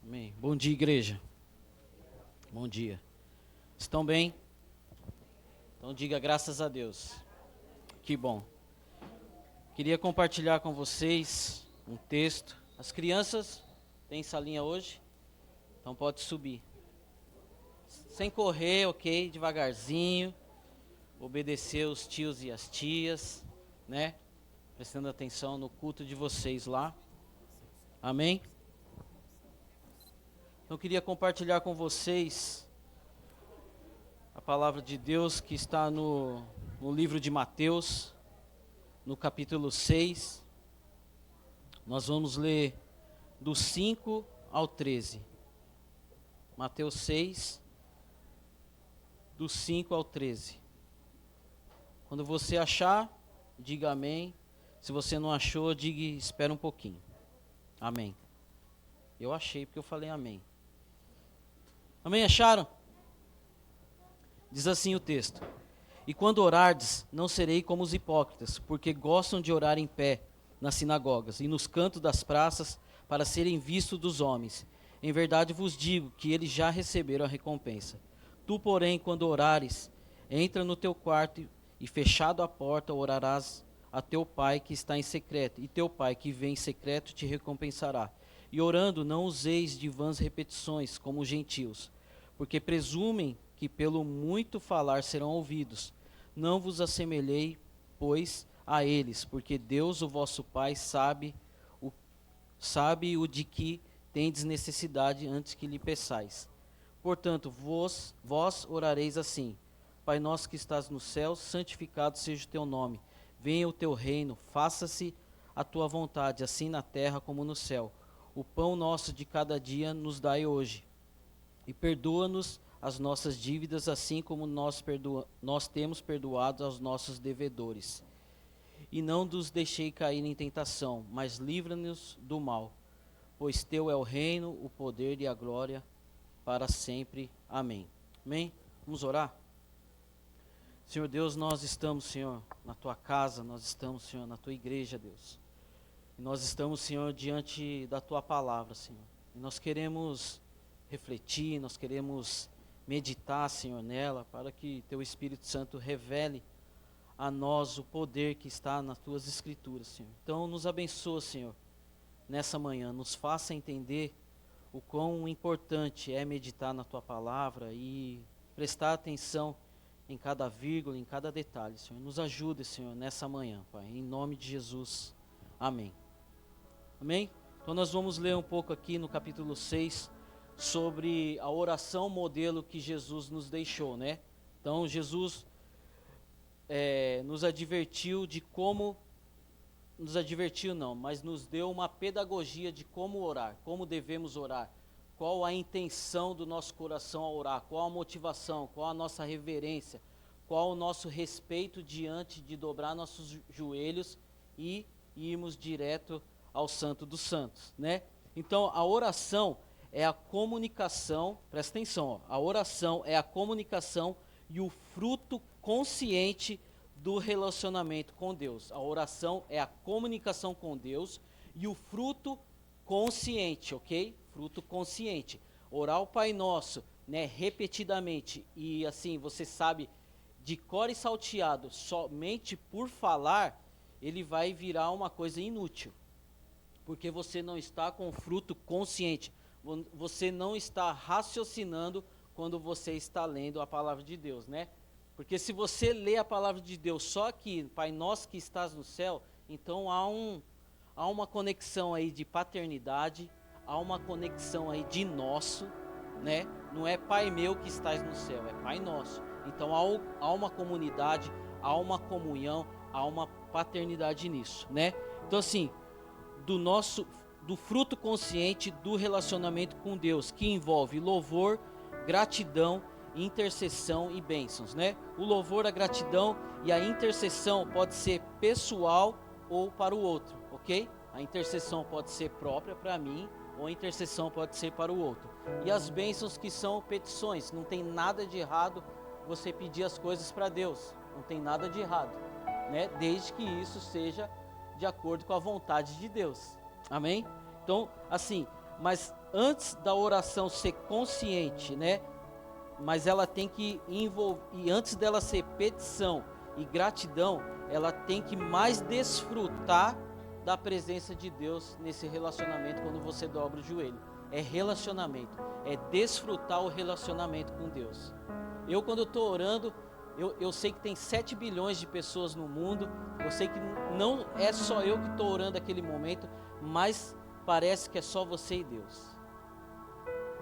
Amém. Bom dia, igreja. Bom dia. Estão bem? Então diga graças a Deus. Que bom. Queria compartilhar com vocês um texto. As crianças têm salinha hoje? Então pode subir. Sem correr, ok? Devagarzinho. Obedecer os tios e as tias, né? Prestando atenção no culto de vocês lá. Amém? Então eu queria compartilhar com vocês a palavra de Deus que está no livro de Mateus, no capítulo 6. Nós vamos ler do 5 ao 13. Mateus 6, do 5 ao 13. Quando você achar, diga amém. Se você não achou, diga espera um pouquinho. Amém. Eu achei porque eu falei amém. Amém, acharam? Diz assim o texto: E quando orardes, não serei como os hipócritas, porque gostam de orar em pé nas sinagogas e nos cantos das praças, para serem vistos dos homens. Em verdade vos digo que eles já receberam a recompensa. Tu, porém, quando orares, entra no teu quarto e fechado a porta, orarás a teu pai que está em secreto, e teu pai que vem em secreto te recompensará. E orando, não useis de vãs repetições, como os gentios, porque presumem que pelo muito falar serão ouvidos. Não vos assemelhei, pois, a eles, porque Deus, o vosso Pai, sabe o de que tendes necessidade antes que lhe peçais. Portanto, vós orareis assim: Pai nosso que estás no céu, santificado seja o teu nome. Venha o teu reino, faça-se a tua vontade, assim na terra como no céu. O pão nosso de cada dia nos dai hoje. E perdoa-nos as nossas dívidas, assim como nós temos perdoado aos nossos devedores. E não nos deixei cair em tentação, mas livra-nos do mal. Pois teu é o reino, o poder e a glória para sempre. Amém. Amém? Vamos orar? Senhor Deus, nós estamos, Senhor, na tua casa, nós estamos, Senhor, na tua igreja, Deus. E nós estamos, Senhor, diante da tua palavra, Senhor. E nós queremos refletir, nós queremos meditar, Senhor, nela, para que teu Espírito Santo revele a nós o poder que está nas tuas escrituras, Senhor. Então nos abençoa, Senhor, nessa manhã, nos faça entender o quão importante é meditar na tua palavra e prestar atenção em cada vírgula, em cada detalhe, Senhor. Nos ajude, Senhor, nessa manhã, Pai, em nome de Jesus. Amém. Amém? Então nós vamos ler um pouco aqui no capítulo 6 sobre a oração modelo que Jesus nos deixou, né? Então Jesus nos advertiu de como, mas nos deu uma pedagogia de como orar, como devemos orar, qual a intenção do nosso coração ao orar, qual a motivação, qual a nossa reverência, qual o nosso respeito diante de dobrar nossos joelhos e irmos direto ao Santo dos Santos, né? Então a oração é a comunicação, presta atenção, ó, a oração é a comunicação e o fruto consciente do relacionamento com Deus. A oração é a comunicação com Deus e o fruto consciente, ok? Fruto consciente. Orar o Pai Nosso, né, repetidamente, e assim, você sabe, de cor e salteado, somente por falar, ele vai virar uma coisa inútil. Porque você não está com fruto consciente. Você não está raciocinando quando você está lendo a palavra de Deus, né? Porque se você lê a palavra de Deus só aqui, Pai Nosso que estás no céu, então há uma conexão aí de paternidade, há uma conexão aí de nosso, né? Não é Pai meu que estás no céu, é Pai Nosso. Então há uma comunidade, há uma comunhão, há uma paternidade nisso, né? Então assim, do fruto consciente do relacionamento com Deus, que envolve louvor, gratidão, intercessão e bênçãos, né? O louvor, a gratidão e a intercessão pode ser pessoal ou para o outro, ok? A intercessão pode ser própria para mim, ou a intercessão pode ser para o outro. E as bênçãos, que são petições, não tem nada de errado você pedir as coisas para Deus, não tem nada de errado, né? Desde que isso seja de acordo com a vontade de Deus, amém? Então, assim, Mas antes da oração ser consciente, né? Mas ela tem que envolver, e antes dela ser petição e gratidão, ela tem que mais desfrutar da presença de Deus nesse relacionamento quando você dobra o joelho. É relacionamento, é desfrutar o relacionamento com Deus. Eu, quando eu estou orando, eu sei que tem 7 bilhões de pessoas no mundo, eu sei que não é só eu que estou orando naquele momento, mas parece que é só você e Deus.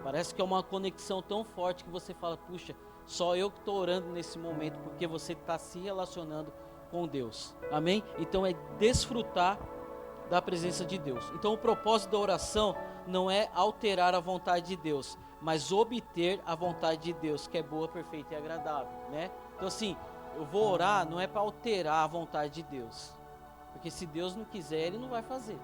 Parece que é uma conexão tão forte que você fala, puxa, só eu que estou orando nesse momento, porque você está se relacionando com Deus. Amém? Então é desfrutar da presença de Deus. Então o propósito da oração não é alterar a vontade de Deus, mas obter a vontade de Deus, que é boa, perfeita e agradável, né? Então assim, eu vou orar não é para alterar a vontade de Deus, porque se Deus não quiser, Ele não vai fazer.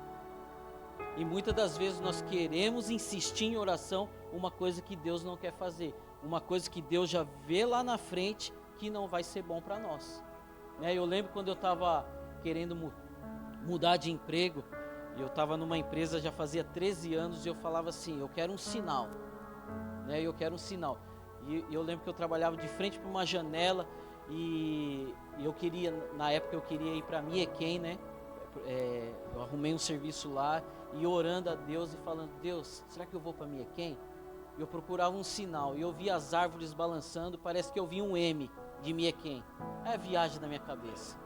E muitas das vezes nós queremos insistir em oração uma coisa que Deus não quer fazer, uma coisa que Deus já vê lá na frente que não vai ser bom para nós, né? Eu lembro quando eu estava querendo mudar de emprego, e eu estava numa empresa já fazia 13 anos e eu falava assim, eu quero um sinal, né? Eu quero um sinal. E eu lembro que eu trabalhava de frente para uma janela e eu queria, na época eu queria ir para Miequém, né? Eu arrumei um serviço lá e orando a Deus e falando, Deus, será que eu vou para Miequém? Eu procurava um sinal e eu via as árvores balançando, parece que eu vi um M de Miequém. É a viagem na minha cabeça.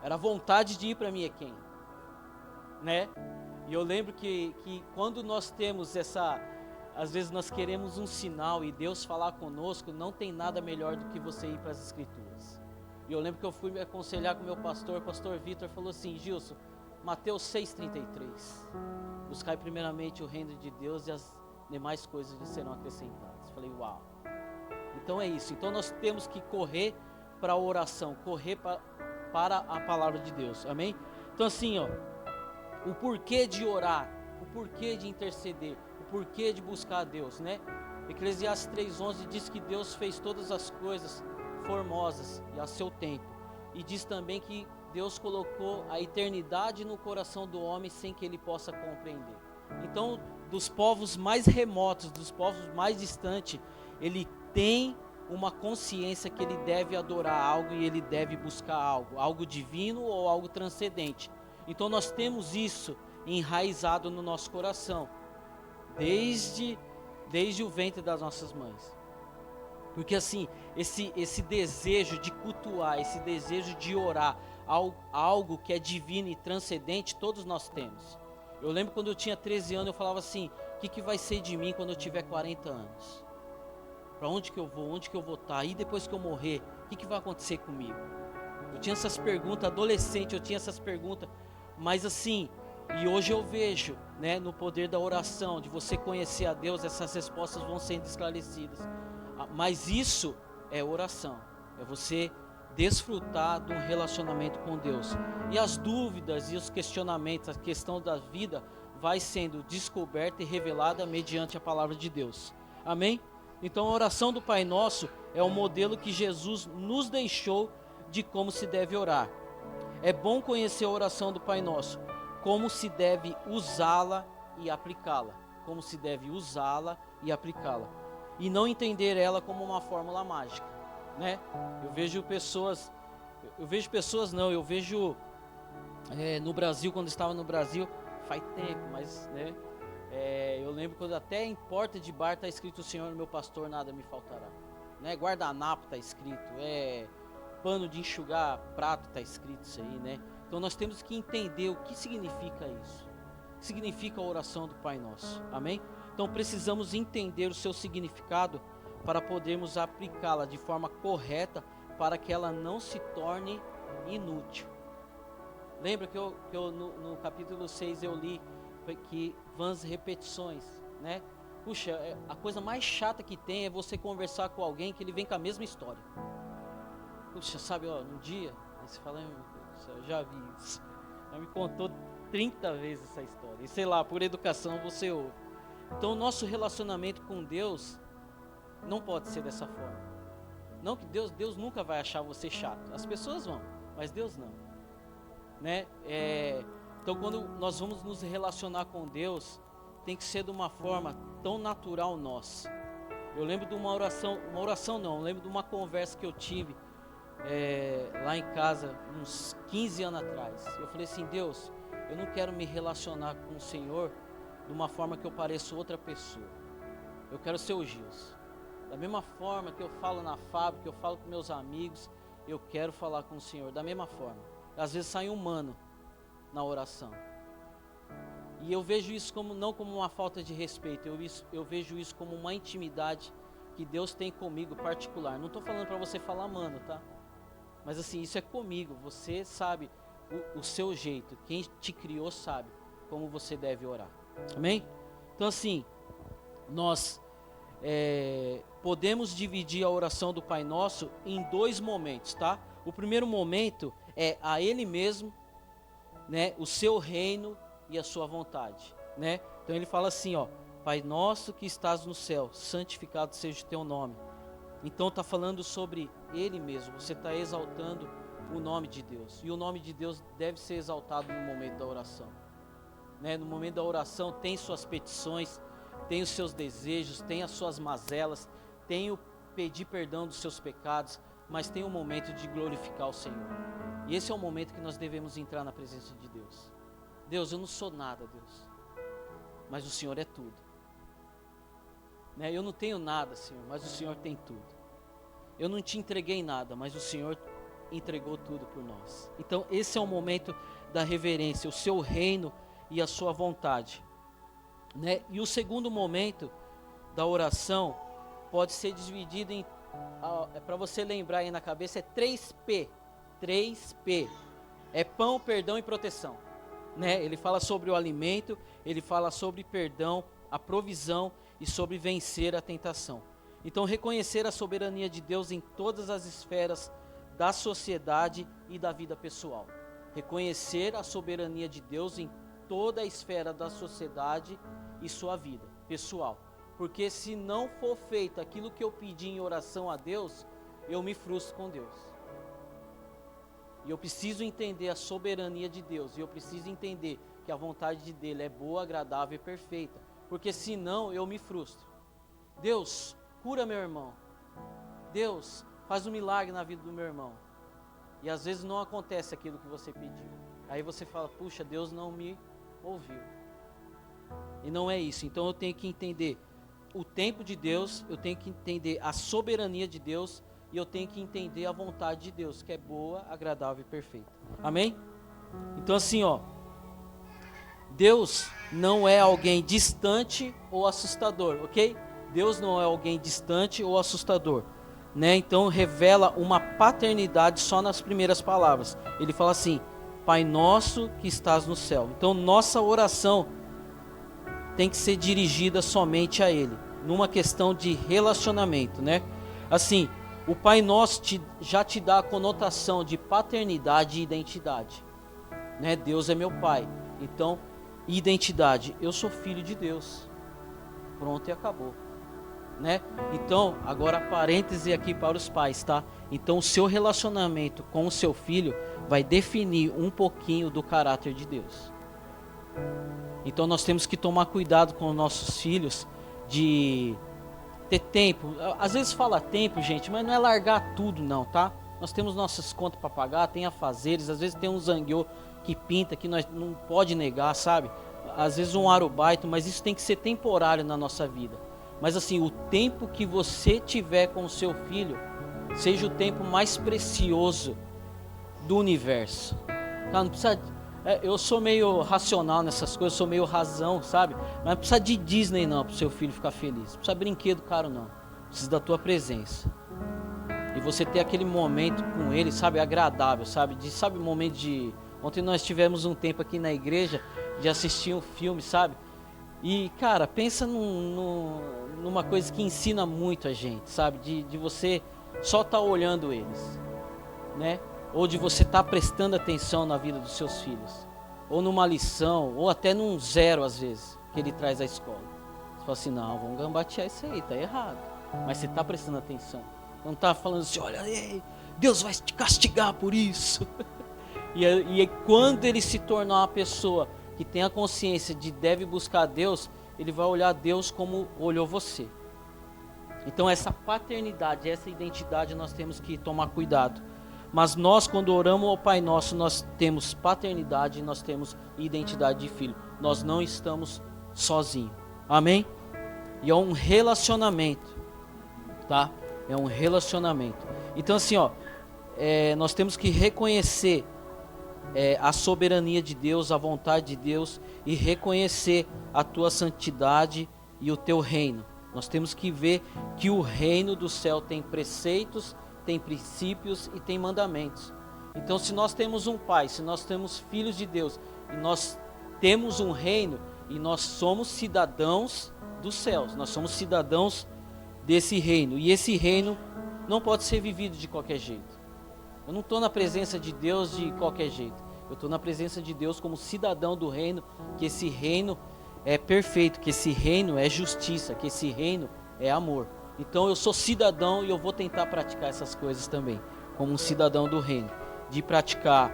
Era vontade de ir para Miequém, né? E eu lembro que quando nós temos às vezes nós queremos um sinal e Deus falar conosco, não tem nada melhor do que você ir para as Escrituras. E eu lembro que eu fui me aconselhar com o meu pastor, o pastor Vitor falou assim, Gilson, Mateus 6,33, buscai primeiramente o reino de Deus e as demais coisas lhe serão acrescentadas. Falei, uau, então é isso, então nós temos que correr para a oração, correr para a palavra de Deus, amém? Então assim, ó, o porquê de orar, o porquê de interceder, o porquê de buscar a Deus, né? Eclesiastes 3,11 diz que Deus fez todas as coisas formosas e a seu tempo, e diz também que Deus colocou a eternidade no coração do homem sem que ele possa compreender. Então, dos povos mais remotos, dos povos mais distantes, ele tem uma consciência que ele deve adorar algo e ele deve buscar algo divino ou algo transcendente. Então nós temos isso enraizado no nosso coração, desde o ventre das nossas mães. Porque assim, esse desejo de cultuar, esse desejo de orar, algo que é divino e transcendente, todos nós temos. Eu lembro quando eu tinha 13 anos, eu falava assim, o que vai ser de mim quando eu tiver 40 anos? Para onde que eu vou? Onde que eu vou estar? E depois que eu morrer, o que vai acontecer comigo? Eu tinha essas perguntas, adolescente, eu tinha essas perguntas, mas assim, e hoje eu vejo, né, no poder da oração, de você conhecer a Deus, essas respostas vão sendo esclarecidas. Mas isso é oração, é você desfrutar de um relacionamento com Deus. E as dúvidas e os questionamentos, a questão da vida vai sendo descoberta e revelada mediante a palavra de Deus. Amém? Então a oração do Pai Nosso é o modelo que Jesus nos deixou de como se deve orar. É bom conhecer a oração do Pai Nosso, como se deve usá-la e aplicá-la. Como se deve usá-la e aplicá-la. E não entender ela como uma fórmula mágica, né? Eu vejo no Brasil, quando estava no Brasil, faz tempo, mas, né? Eu lembro quando até em porta de bar está escrito, o Senhor meu pastor, nada me faltará, né? Guardanapo está escrito, pano de enxugar prato está escrito isso aí, né? Então nós temos que entender o que significa isso, o que significa a oração do Pai Nosso, amém? Então precisamos entender o seu significado para podermos aplicá-la de forma correta, para que ela não se torne inútil. Lembra que eu no capítulo 6 eu li que vãs repetições, né? Puxa, a coisa mais chata que tem é você conversar com alguém que ele vem com a mesma história. Puxa, sabe, ó, um dia, aí você fala, eu já vi isso, já me contou 30 vezes essa história, e sei lá, por educação você ouve. Então o nosso relacionamento com Deus não pode ser dessa forma. Não que Deus nunca vai achar você chato, as pessoas vão, mas Deus não, né? Então quando nós vamos nos relacionar com Deus, tem que ser de uma forma tão natural nossa. Eu lembro de uma oração não, eu lembro de uma conversa que eu tive lá em casa, uns 15 anos atrás. Eu falei assim, Deus, eu não quero me relacionar com o Senhor de uma forma que eu pareça outra pessoa. Eu quero ser o Gilson. Da mesma forma que eu falo na fábrica, que eu falo com meus amigos, eu quero falar com o Senhor, da mesma forma. Às vezes sai humano na oração. E eu vejo isso não como uma falta de respeito, eu vejo isso como uma intimidade que Deus tem comigo particular. Não estou falando para você falar mano, tá? Mas assim, isso é comigo, você sabe o seu jeito, quem te criou sabe como você deve orar. Amém? Então assim, nós podemos dividir a oração do Pai Nosso em 2 momentos, tá? O primeiro momento é a Ele mesmo, né? O seu reino e a sua vontade, né? Então ele fala assim, ó, Pai nosso que estás no céu, santificado seja o teu nome. Então está falando sobre Ele mesmo, você está exaltando o nome de Deus. E o nome de Deus deve ser exaltado no momento da oração, né? No momento da oração tem suas petições, tem os seus desejos, tem as suas mazelas, tem o pedir perdão dos seus pecados, mas tem um momento de glorificar o Senhor. E esse é o momento que nós devemos entrar na presença de Deus. Deus, eu não sou nada, Deus, mas o Senhor é tudo, né? Eu não tenho nada, Senhor, mas o Senhor tem tudo. Eu não te entreguei nada, mas o Senhor entregou tudo por nós. Então esse é o momento da reverência, o seu reino e a sua vontade, né? E o segundo momento da oração pode ser dividido em, para você lembrar aí na cabeça, é 3P. 3P. É pão, perdão e proteção, né? Ele fala sobre o alimento, ele fala sobre perdão, a provisão e sobre vencer a tentação. Então reconhecer a soberania de Deus em todas as esferas da sociedade e da vida pessoal. Reconhecer a soberania de Deus em toda a esfera da sociedade e sua vida pessoal. Porque se não for feito aquilo que eu pedi em oração a Deus, eu me frustro com Deus. E eu preciso entender a soberania de Deus. E eu preciso entender que a vontade dele é boa, agradável e perfeita. Porque senão eu me frustro. Deus, cura meu irmão. Deus, faz um milagre na vida do meu irmão. E às vezes não acontece aquilo que você pediu. Aí você fala, puxa, Deus não me ouviu. E não é isso. Então eu tenho que entender o tempo de Deus, eu tenho que entender a soberania de Deus e eu tenho que entender a vontade de Deus, que é boa, agradável e perfeita. Amém? Então assim, ó, Deus não é alguém distante ou assustador, ok? Deus não é alguém distante ou assustador, né? Então revela uma paternidade só nas primeiras palavras. Ele fala assim, Pai nosso que estás no céu. Então nossa oração tem que ser dirigida somente a Ele, numa questão de relacionamento, né? Assim, o Pai Nosso já te dá a conotação de paternidade e identidade, né? Deus é meu Pai, então, identidade, eu sou filho de Deus, pronto e acabou, né? Então, agora parêntese aqui para os pais, tá? Então, o seu relacionamento com o seu filho vai definir um pouquinho do caráter de Deus. Então nós temos que tomar cuidado com os nossos filhos de ter tempo. Às vezes fala tempo, gente, mas não é largar tudo não, tá? Nós temos nossas contas para pagar, tem afazeres, às vezes tem um zangueô que pinta, que nós não pode negar, sabe? Às vezes um arubaito, mas isso tem que ser temporário na nossa vida. Mas assim, o tempo que você tiver com o seu filho, seja o tempo mais precioso do universo. Tá? Não precisa... eu sou meio racional nessas coisas, sou meio razão, sabe? Mas não precisa de Disney não, para o seu filho ficar feliz. Não precisa de brinquedo caro não. Precisa da tua presença. E você ter aquele momento com ele, sabe? Agradável, sabe? Sabe, momento de... Ontem nós tivemos um tempo aqui na igreja de assistir um filme, sabe? E, cara, pensa numa coisa que ensina muito a gente, sabe? De você só estar olhando eles, né? Ou de você estar prestando atenção na vida dos seus filhos, ou numa lição, ou até num zero às vezes, que ele traz à escola. Você fala assim, não, vamos gambatear isso aí, tá errado. Mas você está prestando atenção, não está falando assim, olha, Deus vai te castigar por isso. e quando ele se tornar uma pessoa que tem a consciência de deve buscar a Deus, ele vai olhar Deus como olhou você. Então essa paternidade, essa identidade nós temos que tomar cuidado. Mas nós, quando oramos ao Pai Nosso, nós temos paternidade e nós temos identidade de filho. Nós não estamos sozinhos. Amém? E é um relacionamento, tá? É um relacionamento. Então assim, nós temos que reconhecer a soberania de Deus, a vontade de Deus, e reconhecer a tua santidade e o teu reino. Nós temos que ver que o reino do céu tem preceitos, tem princípios e tem mandamentos. Então, se nós temos um Pai, se nós temos filhos de Deus, e nós temos um reino, e nós somos cidadãos dos céus, nós somos cidadãos desse reino, e esse reino não pode ser vivido de qualquer jeito. Eu não estou na presença de Deus de qualquer jeito, eu estou na presença de Deus como cidadão do reino, que esse reino é perfeito, que esse reino é justiça, que esse reino é amor. Então eu sou cidadão e eu vou tentar praticar essas coisas também, como um cidadão do reino, de praticar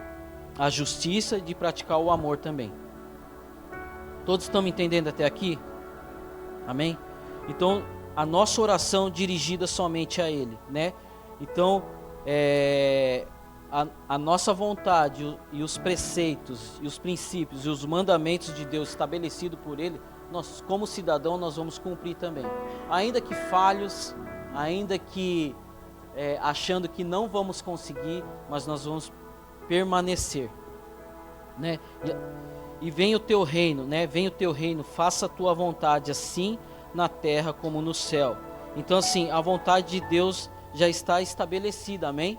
a justiça e de praticar o amor também. Todos estão me entendendo até aqui? Amém? Então a nossa oração dirigida somente a Ele, né? Então a nossa vontade e os preceitos e os princípios e os mandamentos de Deus estabelecidos por Ele, nós como cidadão nós vamos cumprir também, ainda que falhos, ainda que achando que não vamos conseguir, mas nós vamos permanecer, né? E venha o teu reino, né? Venha o teu reino, faça a tua vontade assim na terra como no céu. Então assim, a vontade de Deus já está estabelecida, amém?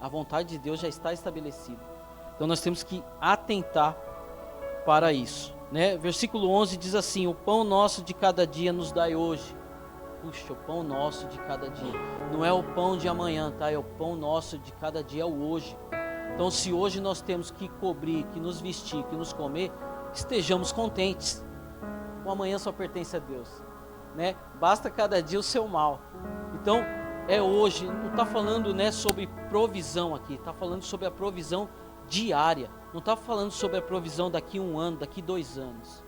A vontade de Deus já está estabelecida. Então nós temos que atentar para isso, né? Versículo 11 diz assim: o pão nosso de cada dia nos dai hoje. Puxa, o pão nosso de cada dia. Não é o pão de amanhã, tá? É o pão nosso de cada dia, é o hoje. Então se hoje nós temos que cobrir, que nos vestir, que nos comer, estejamos contentes. O amanhã só pertence a Deus, né? Basta cada dia o seu mal. Então é hoje, não está falando, né, sobre provisão aqui, está falando sobre a provisão diária, não está falando sobre a provisão daqui 1 ano, daqui 2 anos.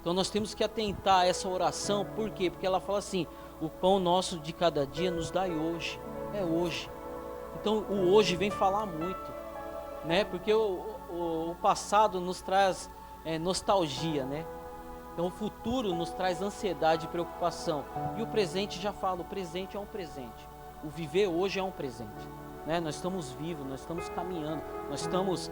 Então nós temos que atentar a essa oração, por quê? Porque ela fala assim: o pão nosso de cada dia nos dai hoje, é hoje. Então o hoje vem falar muito, né? Porque o passado nos traz nostalgia, né? Então o futuro nos traz ansiedade e preocupação, e o presente já fala, o presente é um presente. O viver hoje é um presente, né? Nós estamos vivos, nós estamos caminhando, nós estamos,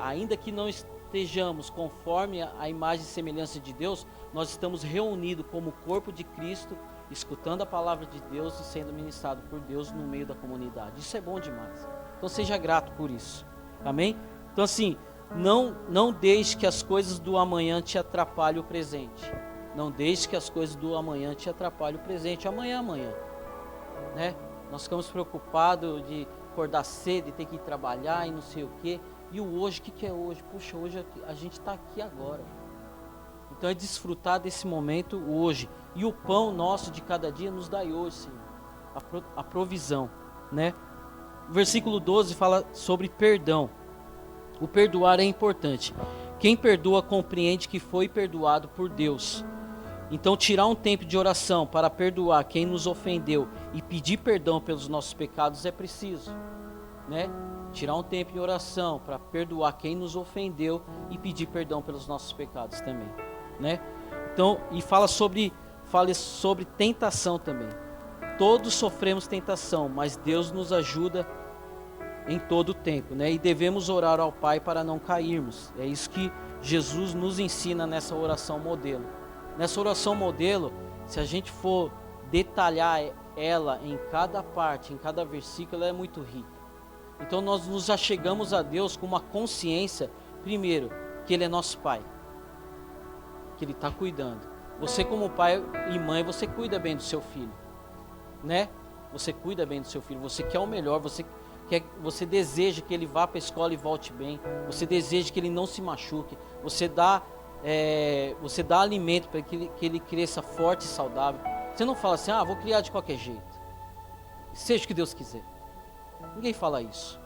ainda que não estejamos conforme a imagem e semelhança de Deus, nós estamos reunidos como corpo de Cristo, escutando a palavra de Deus e sendo ministrado por Deus no meio da comunidade. Isso é bom demais. Então seja grato por isso, amém? Então assim, não deixe que as coisas do amanhã te atrapalhem o presente. Não deixe que as coisas do amanhã te atrapalhem o presente. Amanhã, né? Nós ficamos preocupados de acordar cedo e ter que ir trabalhar e não sei o quê. E o hoje, o que é hoje? Puxa, hoje a gente está aqui agora. Então é desfrutar desse momento hoje. E o pão nosso de cada dia nos dai hoje, Senhor. A provisão, né? O versículo 12 fala sobre perdão. O perdoar é importante. Quem perdoa compreende que foi perdoado por Deus. Então tirar um tempo de oração para perdoar quem nos ofendeu e pedir perdão pelos nossos pecados é preciso, né? Tirar um tempo de oração para perdoar quem nos ofendeu e pedir perdão pelos nossos pecados também, né? Então, e fala sobre tentação também. Todos sofremos tentação, mas Deus nos ajuda em todo o tempo, né? E devemos orar ao Pai para não cairmos. É isso que Jesus nos ensina nessa oração modelo. Nessa oração modelo, se a gente for detalhar ela em cada parte, em cada versículo, ela é muito rica. Então nós nos achegamos a Deus com uma consciência, primeiro, que Ele é nosso Pai, que Ele está cuidando. Você como pai e mãe, você cuida bem do seu filho, né? Você cuida bem do seu filho, você quer o melhor, você deseja que ele vá para a escola e volte bem, você deseja que ele não se machuque, você dá alimento para que ele cresça forte e saudável. Você não fala assim: vou criar de qualquer jeito, seja o que Deus quiser. Ninguém fala isso,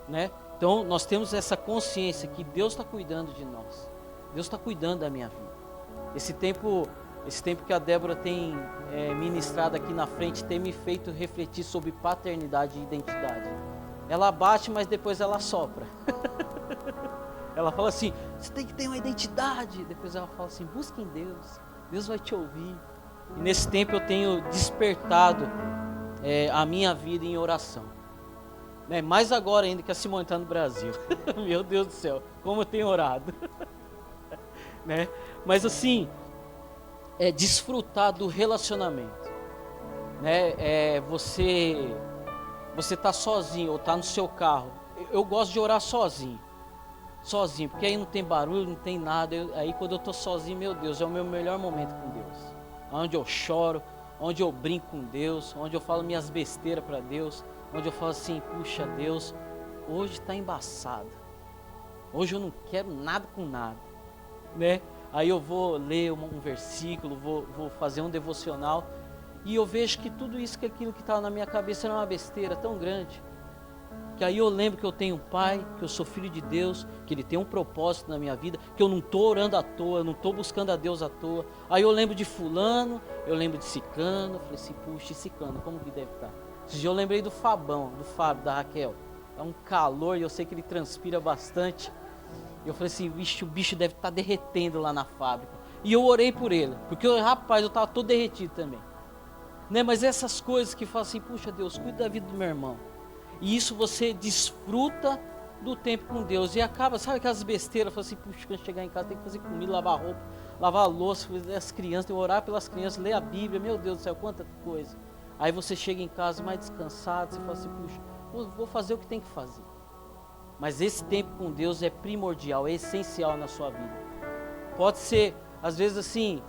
né? Então nós temos essa consciência que Deus está cuidando de nós, Deus está cuidando da minha vida. Esse tempo que a Débora tem ministrado aqui na frente tem me feito refletir sobre paternidade e identidade. Ela bate, mas depois ela sopra. Ela fala assim, você tem que ter uma identidade. Depois ela fala assim, busque em Deus, Deus vai te ouvir. E nesse tempo eu tenho despertado a minha vida em oração. Mais agora ainda que a Simone está no Brasil. Meu Deus do céu, como eu tenho orado. Mas assim, desfrutar do relacionamento. Você tá sozinho ou tá no seu carro. Eu gosto de orar sozinho, porque aí não tem barulho, não tem nada. Aí quando eu tô sozinho, meu Deus, é o meu melhor momento com Deus. Onde eu choro, onde eu brinco com Deus, onde eu falo minhas besteiras para Deus, onde eu falo assim, puxa Deus, hoje está embaçado, hoje eu não quero nada com nada, Aí eu vou ler um versículo, vou fazer um devocional, e eu vejo que tudo isso, que aquilo que estava na minha cabeça era uma besteira tão grande, que aí eu lembro que eu tenho um pai, que eu sou filho de Deus, que Ele tem um propósito na minha vida, que eu não estou orando à toa, eu não estou buscando a Deus à toa. Aí eu lembro de fulano, eu lembro de Cicano, eu falei assim, puxa, e Cicano, como que deve estar? Esse dia eu lembrei do Fábio, da Raquel, é um calor e eu sei que ele transpira bastante. Eu falei assim, o bicho deve estar derretendo lá na fábrica. E eu orei por ele, porque rapaz, eu estava todo derretido também. Mas essas coisas que falam assim, puxa Deus, cuida da vida do meu irmão. E isso você desfruta do tempo com Deus. E acaba, sabe aquelas besteiras, fala assim, puxa, quando chegar em casa tem que fazer comida, lavar roupa, lavar a louça, as crianças, tem que orar pelas crianças, ler a Bíblia, meu Deus do céu, quanta coisa. Aí você chega em casa mais descansado, você fala assim, puxa, vou fazer o que tem que fazer. Mas esse tempo com Deus é primordial, é essencial na sua vida. Pode ser, às vezes assim,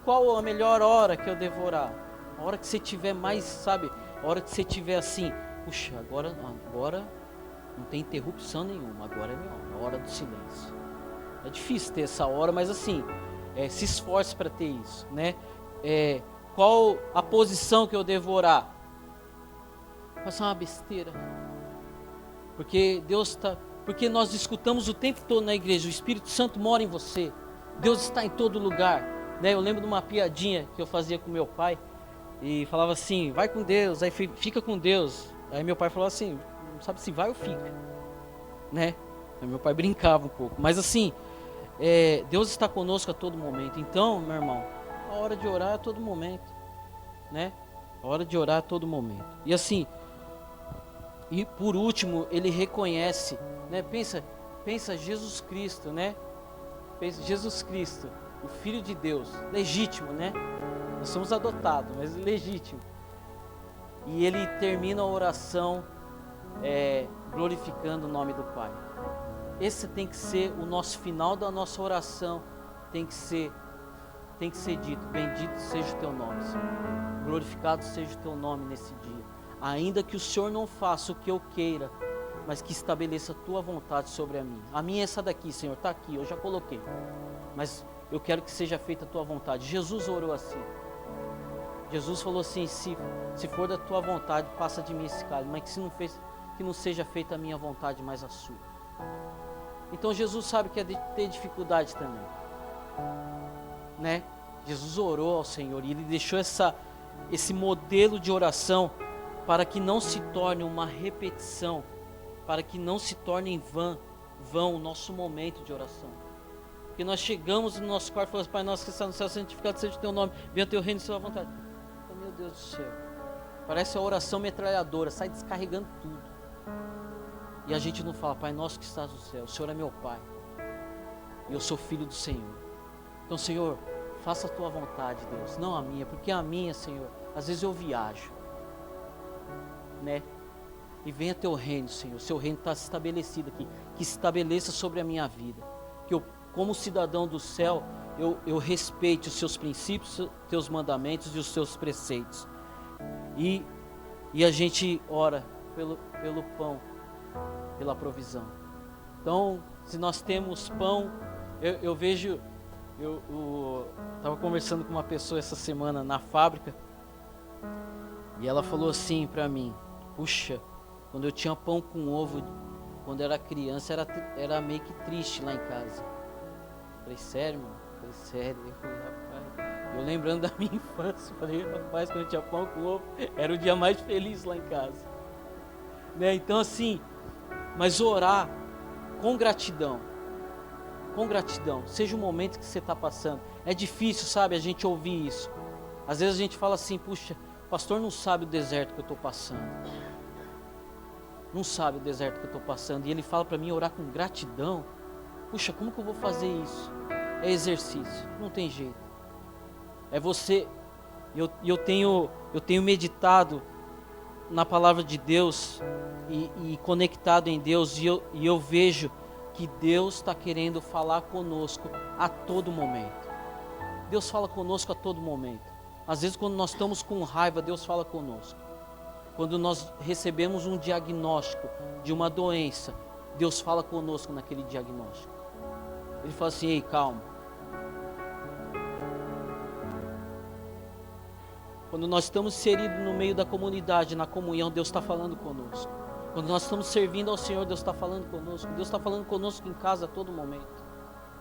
qual a melhor hora que eu devo orar? A hora que você tiver mais, sabe, a hora que você tiver assim, puxa, agora não tem interrupção nenhuma, agora é minha hora, a hora do silêncio. É difícil ter essa hora, mas assim, se esforce para ter isso, qual a posição que eu devo orar? Vai ser uma besteira. Porque nós escutamos o tempo todo na igreja, o Espírito Santo mora em você, Deus está em todo lugar, Eu lembro de uma piadinha que eu fazia com meu pai, e falava assim, vai com Deus, aí fica com Deus. Aí meu pai falou assim, não sabe se vai ou fica, Aí meu pai brincava um pouco, mas assim, Deus está conosco a todo momento. Então, meu irmão, a hora de orar é a todo momento, A hora de orar é a todo momento. E assim, e por último, ele reconhece, pensa Jesus Cristo, Pensa Jesus Cristo, o Filho de Deus, legítimo, Nós somos adotados, mas legítimo. E ele termina a oração glorificando o nome do Pai. Esse tem que ser o nosso final da nossa oração, tem que ser dito, bendito seja o teu nome, Senhor. Glorificado seja o teu nome nesse dia. Ainda que o Senhor não faça o que eu queira, mas que estabeleça a tua vontade sobre a minha. A minha é essa daqui, Senhor, está aqui, eu já coloquei. Mas eu quero que seja feita a tua vontade. Jesus orou assim. Jesus falou assim, se for da tua vontade, passa de mim esse cálice, mas que não seja feita a minha vontade, mas a sua. Então Jesus sabe que é de ter dificuldade também, Jesus orou ao Senhor e ele deixou esse modelo de oração para que não se torne uma repetição, para que não se torne em vão o nosso momento de oração. Porque nós chegamos no nosso quarto e falamos, Pai nosso que está no céu, santificado seja o teu nome, venha o teu reino e sua vontade. Meu Deus do céu, parece a oração metralhadora, sai descarregando tudo. E a gente não fala, Pai nosso que estás no céu, o Senhor é meu Pai, e eu sou filho do Senhor. Então, Senhor, faça a tua vontade, Deus, não a minha, porque a minha, Senhor, às vezes eu viajo, E venha teu reino, Senhor, o seu reino está estabelecido aqui, que estabeleça sobre a minha vida, que eu, como cidadão do céu, eu respeite os seus princípios, os teus mandamentos e os teus preceitos. E a gente ora pelo pão, pela provisão. Então, se nós temos pão, eu vejo, eu estava conversando com uma pessoa essa semana na fábrica, e ela falou assim para mim, puxa, quando eu tinha pão com ovo, quando eu era criança, era meio que triste lá em casa. Eu falei, sério, mano? falei, sério? Eu falei, rapaz, eu lembrando da minha infância, falei, rapaz, quando tinha pão com ovo, era o dia mais feliz lá em casa. Né? Então assim, mas orar com gratidão, seja o momento que você está passando. É difícil, sabe, a gente ouvir isso. Às vezes a gente fala assim, puxa, o pastor não sabe o deserto que eu estou passando. Não sabe o deserto que eu estou passando. E ele fala para mim orar com gratidão. Puxa, como que eu vou fazer isso? É exercício, não tem jeito. É você. Eu tenho meditado na palavra de Deus e conectado em Deus. E eu vejo que Deus está querendo falar conosco a todo momento. Deus fala conosco a todo momento. Às vezes quando nós estamos com raiva, Deus fala conosco. Quando nós recebemos um diagnóstico de uma doença, Deus fala conosco naquele diagnóstico. Ele fala assim, ei, calma. Quando nós estamos inseridos no meio da comunidade, na comunhão, Deus está falando conosco. Quando nós estamos servindo ao Senhor, Deus está falando conosco. Deus está falando conosco em casa a todo momento.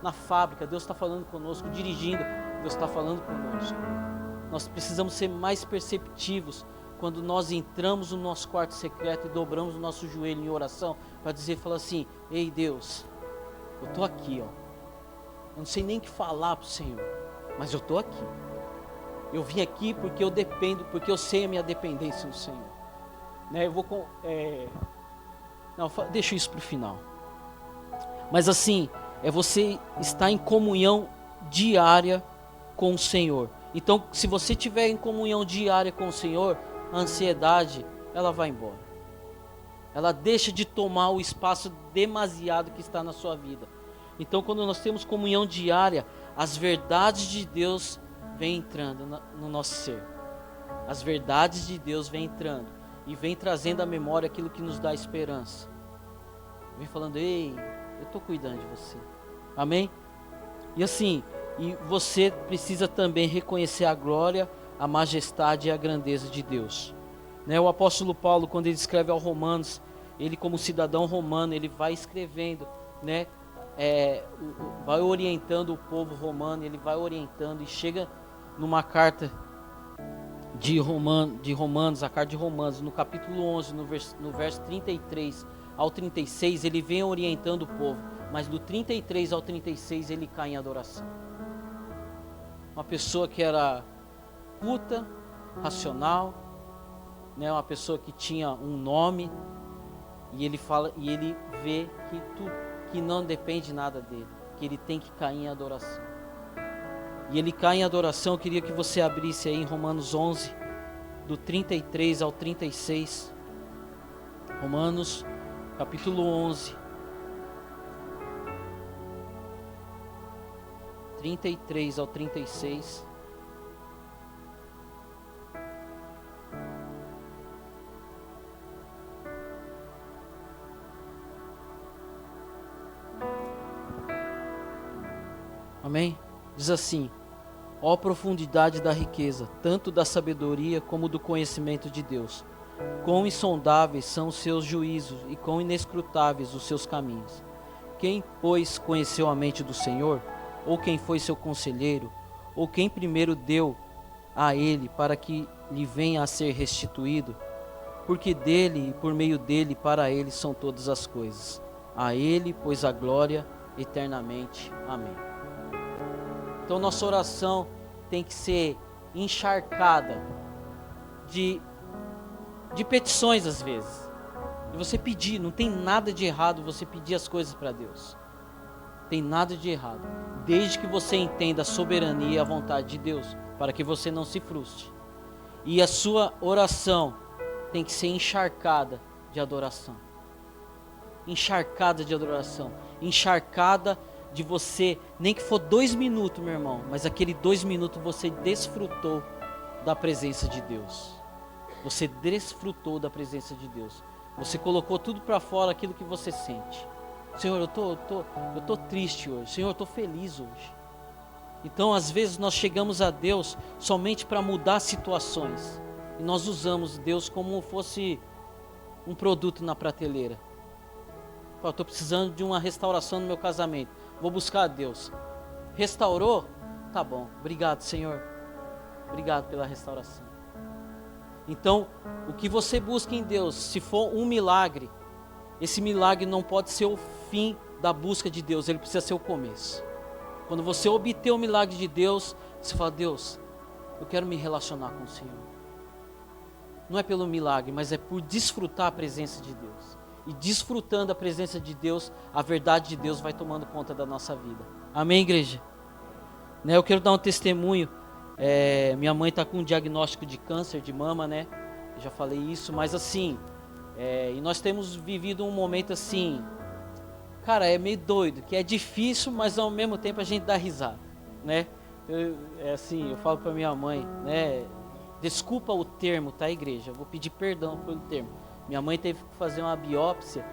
Na fábrica, Deus está falando conosco. Dirigindo, Deus está falando conosco. Nós precisamos ser mais perceptivos quando nós entramos no nosso quarto secreto e dobramos o nosso joelho em oração para dizer, falar assim, ei Deus, eu estou aqui, ó. Eu não sei nem o que falar para o Senhor, mas eu estou aqui. Eu vim aqui porque eu dependo, porque eu sei a minha dependência no Senhor. Né? Eu vou não, deixa isso para o final. Mas assim, é você estar em comunhão diária com o Senhor. Então, se você estiver em comunhão diária com o Senhor, a ansiedade, ela vai embora. Ela deixa de tomar o espaço demasiado que está na sua vida. Então, quando nós temos comunhão diária, as verdades de Deus vêm entrando no nosso ser. As verdades de Deus vêm entrando e vêm trazendo à memória aquilo que nos dá esperança. Vem falando, ei, eu estou cuidando de você. Amém? E assim, e você precisa também reconhecer a glória, a majestade e a grandeza de Deus. Né? O apóstolo Paulo, quando ele escreve aos Romanos, ele como cidadão romano, ele vai escrevendo, né? Vai orientando o povo romano, ele vai orientando e chega numa carta de Romanos, a carta de Romanos, no capítulo 11, no verso 33 ao 36, ele vem orientando o povo, mas do 33 ao 36 ele cai em adoração. Uma pessoa que era culta, racional, né, uma pessoa que tinha um nome, e ele fala, e ele vê que não depende nada dele, que ele tem que cair em adoração. E ele cai em adoração. Eu queria que você abrisse aí em Romanos 11, do 33 ao 36. Romanos, capítulo 11, 33 ao 36. Amém? Diz assim: ó profundidade da riqueza, tanto da sabedoria como do conhecimento de Deus. Quão insondáveis são os seus juízos e quão inescrutáveis os seus caminhos. Quem, pois, conheceu a mente do Senhor? Ou quem foi seu conselheiro? Ou quem primeiro deu a ele para que lhe venha a ser restituído? Porque dele e por meio dele para ele são todas as coisas. A ele, pois, a glória eternamente. Amém. Então nossa oração tem que ser encharcada de petições às vezes. De você pedir, não tem nada de errado você pedir as coisas para Deus. Não tem nada de errado. Desde que você entenda a soberania e a vontade de Deus, para que você não se frustre. E a sua oração tem que ser encharcada de adoração. Encharcada de adoração. Encharcada de você, nem que for 2 minutos, meu irmão, mas aquele 2 minutos você desfrutou da presença de Deus. Você desfrutou da presença de Deus. Você colocou tudo para fora aquilo que você sente. Senhor, eu tô triste hoje. Senhor, eu tô feliz hoje. Então, às vezes nós chegamos a Deus somente para mudar situações. E nós usamos Deus como fosse um produto na prateleira. Eu estou precisando de uma restauração no meu casamento. Vou buscar a Deus. Restaurou? Tá bom. Obrigado, Senhor. Obrigado pela restauração. Então, o que você busca em Deus, se for um milagre, esse milagre não pode ser o fim da busca de Deus, ele precisa ser o começo. Quando você obter o milagre de Deus, você fala: Deus, eu quero me relacionar com o Senhor. Não é pelo milagre, mas é por desfrutar a presença de Deus. E desfrutando a presença de Deus, a verdade de Deus vai tomando conta da nossa vida. Amém, igreja? Eu quero dar um testemunho. Minha mãe está com um diagnóstico de câncer de mama, né? Eu já falei isso, mas assim, e nós temos vivido um momento assim, cara, é meio doido, que é difícil, mas ao mesmo tempo a gente dá risada, né? Eu falo para minha mãe, né? Desculpa o termo, tá, igreja? Eu vou pedir perdão pelo termo. Minha mãe teve que fazer uma biópsia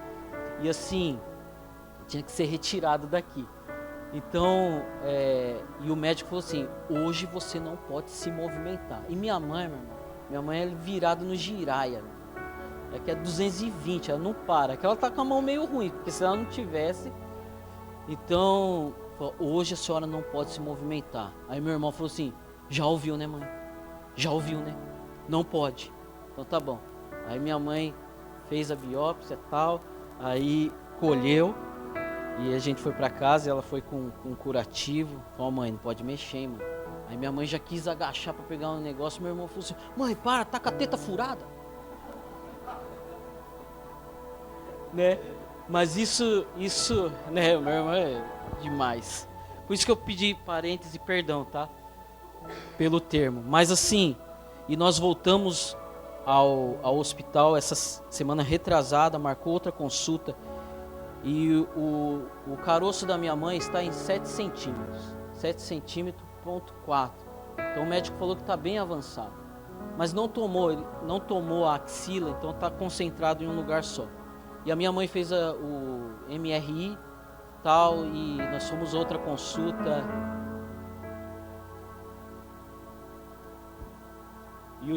e assim, tinha que ser retirado daqui. Então, e o médico falou assim: hoje você não pode se movimentar. E minha mãe, meu irmão, minha mãe é virada no giraia, que é 220, ela não para, que ela tá com a mão meio ruim, porque se ela não tivesse, então, hoje a senhora não pode se movimentar. Aí meu irmão falou assim: já ouviu, né, mãe? Já ouviu, né? Não pode. Então tá bom. Aí minha mãe fez a biópsia e tal, aí colheu. E a gente foi pra casa, ela foi com um curativo. Falou: mãe, não pode mexer, hein, mano. Aí minha mãe já quis agachar pra pegar um negócio. Meu irmão falou assim: mãe, para, tá com a teta furada. Né? Mas isso, né, meu irmão é demais. Por isso que eu pedi parêntese, perdão, tá? Pelo termo. Mas assim, e nós voltamos ao hospital essa semana retrasada, marcou outra consulta. E o caroço da minha mãe está em 7 centímetros. 7 centímetros, ponto 4. Então o médico falou que está bem avançado. Mas não tomou a axila, então está concentrado em um lugar só. E a minha mãe fez o MRI tal, e nós fomos outra consulta. E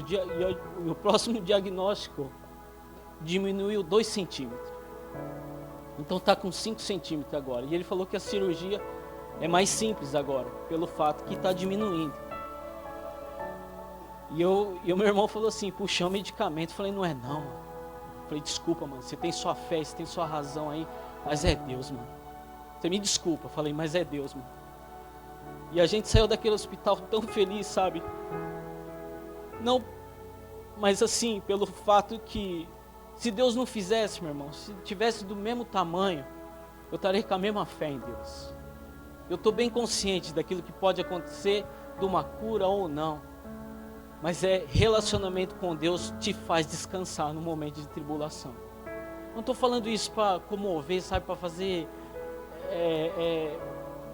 o próximo diagnóstico diminuiu 2 centímetros. Então está com 5 centímetros agora. E ele falou que a cirurgia é mais simples agora, pelo fato que está diminuindo. E o meu irmão falou assim: puxa, é um medicamento. Eu falei: não é não. Eu falei: desculpa, mano, você tem sua fé, você tem sua razão aí, mas é Deus, mano. Você me desculpa. Eu falei: mas é Deus, mano. E a gente saiu daquele hospital tão feliz, sabe? Não, mas assim, pelo fato que, se Deus não fizesse, meu irmão, se tivesse do mesmo tamanho, eu estaria com a mesma fé em Deus. Eu estou bem consciente daquilo que pode acontecer, de uma cura ou não. Mas relacionamento com Deus te faz descansar no momento de tribulação. Não estou falando isso para comover, sabe, para fazer,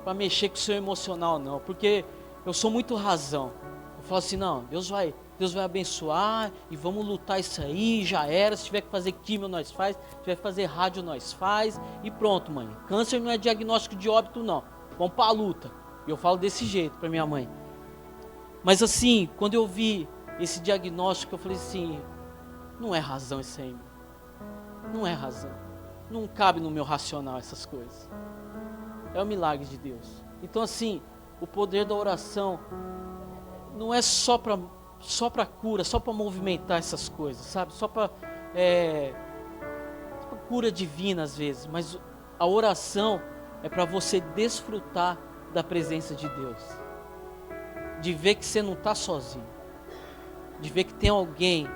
para mexer com o seu emocional, não. Porque eu sou muito razão. Eu falo assim: não, Deus vai abençoar e vamos lutar isso aí, já era. Se tiver que fazer químio, nós faz. Se tiver que fazer rádio, nós faz. E pronto, mãe. Câncer não é diagnóstico de óbito, não. Vamos para a luta. E eu falo desse jeito para minha mãe. Mas assim, quando eu vi esse diagnóstico, eu falei assim: não é razão isso aí, não é razão. Não cabe no meu racional essas coisas. É o milagre de Deus. Então assim, o poder da oração não é só para cura, só para movimentar essas coisas, sabe? Só para cura divina às vezes, mas a oração é para você desfrutar da presença de Deus, de ver que você não está sozinho, de ver que tem alguém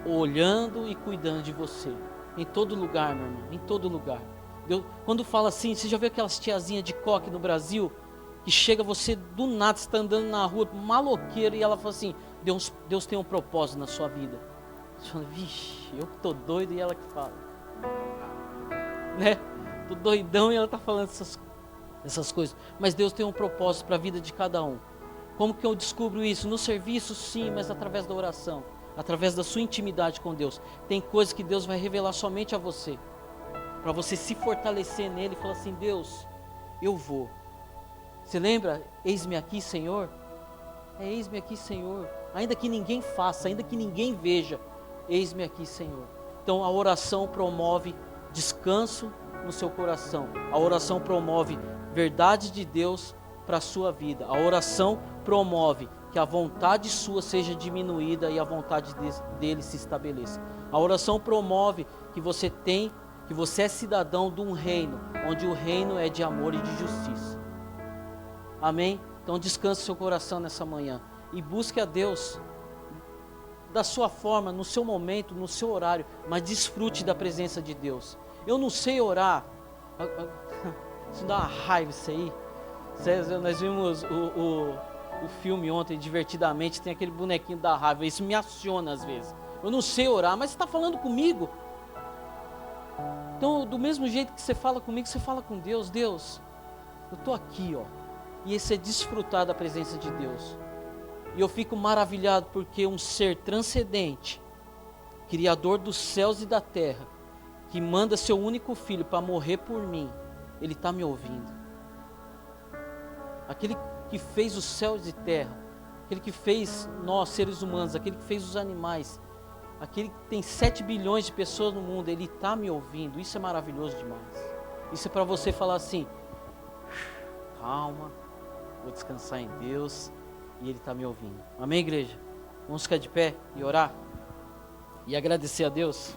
olhando e cuidando de você, em todo lugar, meu irmão, em todo lugar. Deus, quando fala assim, você já viu aquelas tiazinhas de coque no Brasil, que chega você do nada, você está andando na rua, maloqueiro, e ela fala assim: Deus tem um propósito na sua vida. Você fala: vixe, eu que tô doido, e ela que fala, né? Tô doidão e ela tá falando essas coisas. Mas Deus tem um propósito para a vida de cada um. Como que eu descubro isso? No serviço, sim, mas através da oração, através da sua intimidade com Deus. Tem coisas que Deus vai revelar somente a você, para você se fortalecer nele e falar assim: Deus, eu vou. Você lembra? Eis-me aqui, Senhor. Eis-me aqui, Senhor. Ainda que ninguém faça, ainda que ninguém veja, eis-me aqui, Senhor. Então a oração promove descanso no seu coração. A oração promove verdade de Deus para a sua vida. A oração promove que a vontade sua seja diminuída e a vontade dele se estabeleça. A oração promove que você é cidadão de um reino, onde o reino é de amor e de justiça. Amém? Então descanse seu coração nessa manhã e busque a Deus da sua forma, no seu momento, no seu horário, mas desfrute da presença de Deus. Eu não sei orar, isso dá uma raiva isso aí. Nós vimos o filme ontem, Divertidamente, tem aquele bonequinho da raiva, isso me aciona às vezes. Eu não sei orar, mas você está falando comigo. Então, do mesmo jeito que você fala comigo, você fala com Deus. Deus, eu estou aqui, ó. E esse é desfrutar da presença de Deus. E eu fico maravilhado porque um ser transcendente, Criador dos céus e da terra, que manda seu único filho para morrer por mim, ele está me ouvindo. Aquele que fez os céus e terra, aquele que fez nós, seres humanos, aquele que fez os animais, aquele que tem 7 bilhões de pessoas no mundo, ele está me ouvindo. Isso é maravilhoso demais. Isso é para você falar assim, calma, vou descansar em Deus e ele está me ouvindo. Amém, igreja? Vamos ficar de pé e orar e agradecer a Deus.